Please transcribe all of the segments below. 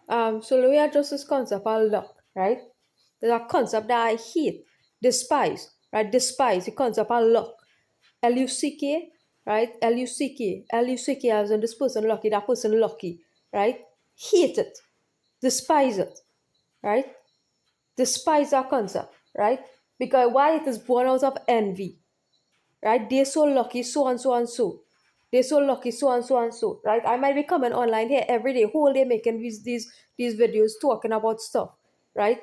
So let me address this concept of luck, right? There's a concept that I hate, despise, right? Despise the concept of luck. Luck, right? Luck, as in this person lucky, that person lucky, right? Hate it, despise it, right? Despise that concept, right? Because why it is born out of envy, right? They're so lucky, so and so and so. They're so lucky, so and so and so, right? I might be coming online here every day, whole day making these videos talking about stuff, right?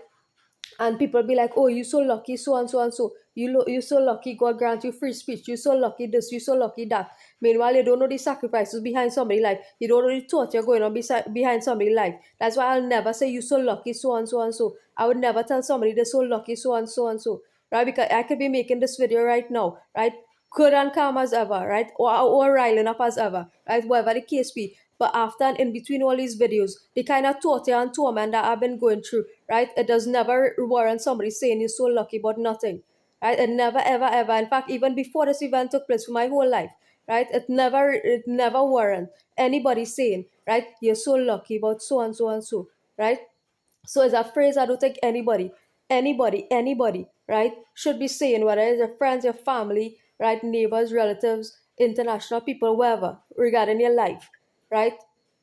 And people be like, "Oh, you so lucky, so and so and so. You so lucky. God grant you free speech. You so lucky this. You so lucky that." Meanwhile, you don't know the sacrifices behind somebody's life. You don't know the thought you're going on behind somebody's life. That's why I'll never say you so lucky, so and so and so. I would never tell somebody they're so lucky, so and so and so, right? Because I could be making this video right now, right? Good and calm as ever, right? Or riling up as ever, right? Whatever the case be. But after and in between all these videos, the kind of torture and torment that I've been going through, right? It does never warrant somebody saying you're so lucky but nothing, right? It never, ever, ever. In fact, even before this event took place for my whole life, right? It never warrant anybody saying, right? You're so lucky but so and so and so, right? So it's a phrase I don't think anybody, right, should be saying, whether it's your friends, your family, right, neighbors, relatives, international people, wherever, regarding your life, right?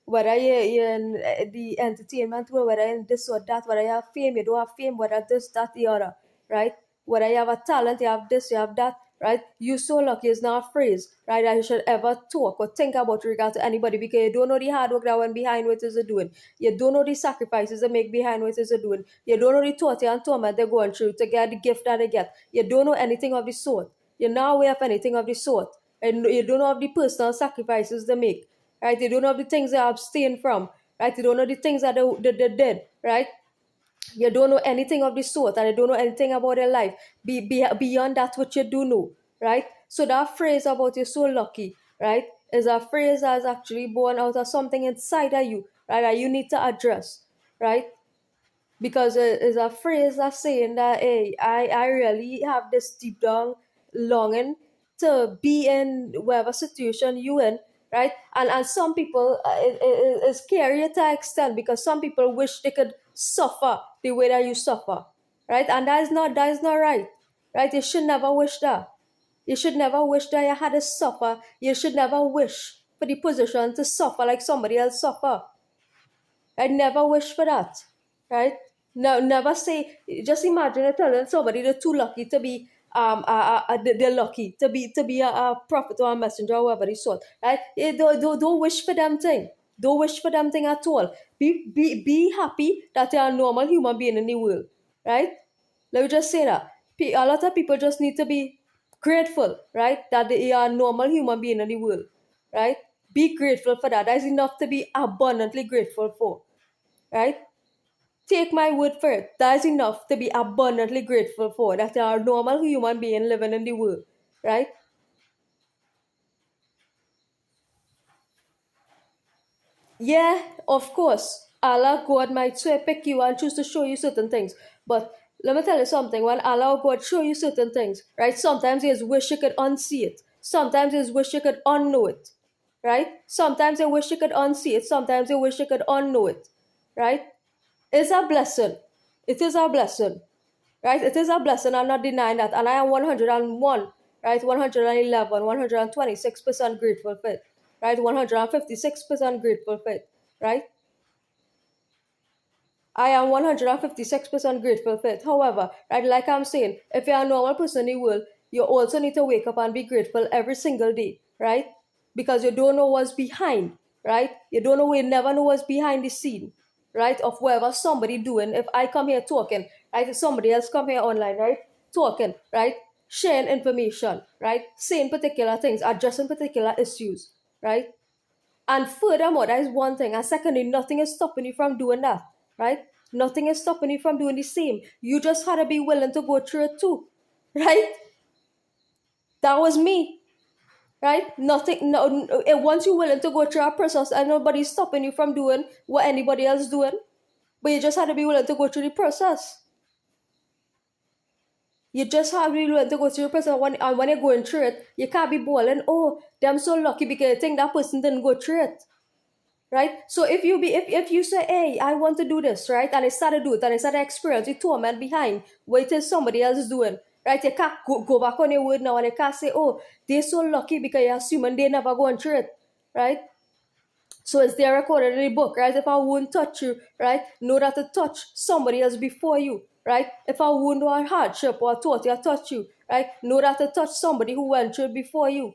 Whether you're in the entertainment world, whether in this or that, whether you have fame, you don't have fame, whether this, that, the other, right? Whether you have a talent, you have this, you have that, right? You so lucky is not a phrase, right, that you should ever talk or think about regard to anybody, because you don't know the hard work that went behind what is doing. You don't know the sacrifices they make behind what is doing. You don't know the torture and torment they're going through to get the gift that they get. You don't know anything of the sort. You're not aware of anything of the sort. And you don't know of the personal sacrifices they make, right? You don't know of the things they abstain from, right? You don't know the things that they did, right? You don't know anything of the sort, and you don't know anything about their life beyond that which you do know, right? So that phrase about you're so lucky, right, is a phrase that's actually born out of something inside of you, right, that you need to address, right? Because it is a phrase that's saying that, hey, I really have this deep down longing to be in whatever situation you in, right? And some people, it's scary to an extent, because some people wish they could suffer the way that you suffer, right? And that is not right, right? You should never wish that. You should never wish that you had to suffer. You should never wish for the position to suffer like somebody else suffer. I never wish for that, right? No, never say. Just imagine it telling somebody they're too lucky to be they're lucky to be a prophet or a messenger or whatever they sort, right? Don't wish for them thing. Don't wish for them thing at all. Be happy that you're a normal human being in the world, right? Let me just say that. A lot of people just need to be grateful, right? That they are a normal human being in the world, right? Be grateful for that. That is enough to be abundantly grateful for, right? Take my word for it. That is enough to be abundantly grateful for, that you are a normal human being living in the world, right? Yeah, of course. Allah God might so pick you and choose to show you certain things. But let me tell you something. When Allah God show you certain things, right? Sometimes you just wish you could unsee it. Sometimes you just wish you could unknow it. Right? Sometimes you wish you could unsee it. Sometimes you wish you could unknow it. Right? It's a blessing. It is a blessing. Right? It is a blessing. I'm not denying that. And I am 101, right? 111, 126% grateful for it. Right? 156% grateful for it. Right? I am 156% grateful for it. However, right, like I'm saying, if you're a normal person in the world, you also need to wake up and be grateful every single day, right? Because you don't know what's behind, right? You don't know, you never know what's behind the scene, right? Of whatever somebody doing. If I come here talking, right? If somebody else come here online, right? Talking, right? Sharing information, right? Saying particular things, addressing particular issues, right? And furthermore, that is one thing. And secondly, nothing is stopping you from doing that, right? Nothing is stopping you from doing the same. You just had to be willing to go through it too, right? That was me, right? Nothing. No. Once you're willing to go through a process, and nobody's stopping you from doing what anybody else doing, but you just had to be willing to go through the process. You just have to be willing to go through the process. And when you're going through it, you can't be bawling, "Oh, I'm so lucky," because you think that person didn't go through it. right? So if you say, hey, I want to do this, right, and I start to do it, and I start to experience the torment behind what it is somebody else is doing, right? You can't go back on your word now, and you can't say, oh, they're so lucky because you're assuming they never going through it, right? So it's there recorded in the book, right? If I won't touch you, right, know that to touch somebody else before you, right? If I wound or hardship or thought I touch you, right, know that to touch somebody who went through it before you,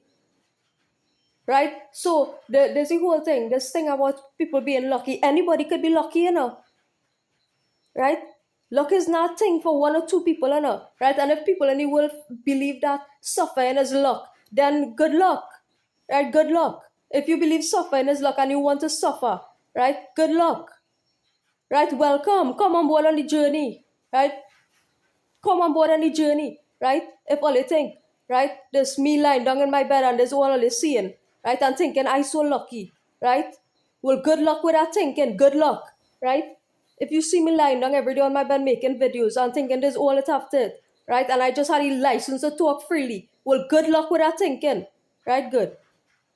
right? So there's the whole thing, this thing about people being lucky. Anybody could be lucky, right? Luck is not a thing for one or two people, right? And if people in the world believe that suffering is luck, then good luck, right? Good luck. If you believe suffering is luck and you want to suffer, right? Good luck, right? Welcome. Come on board on the journey, right? Come on board on the journey, right? If all you think, right, there's me lying down in my bed and there's all you seeing, right, and thinking I so lucky, right? Well, good luck with that thinking. Good luck, right? If you see me lying down every day on my bed making videos and thinking this all it have to, right, and I just had a license to talk freely, well, good luck with that thinking, right? Good.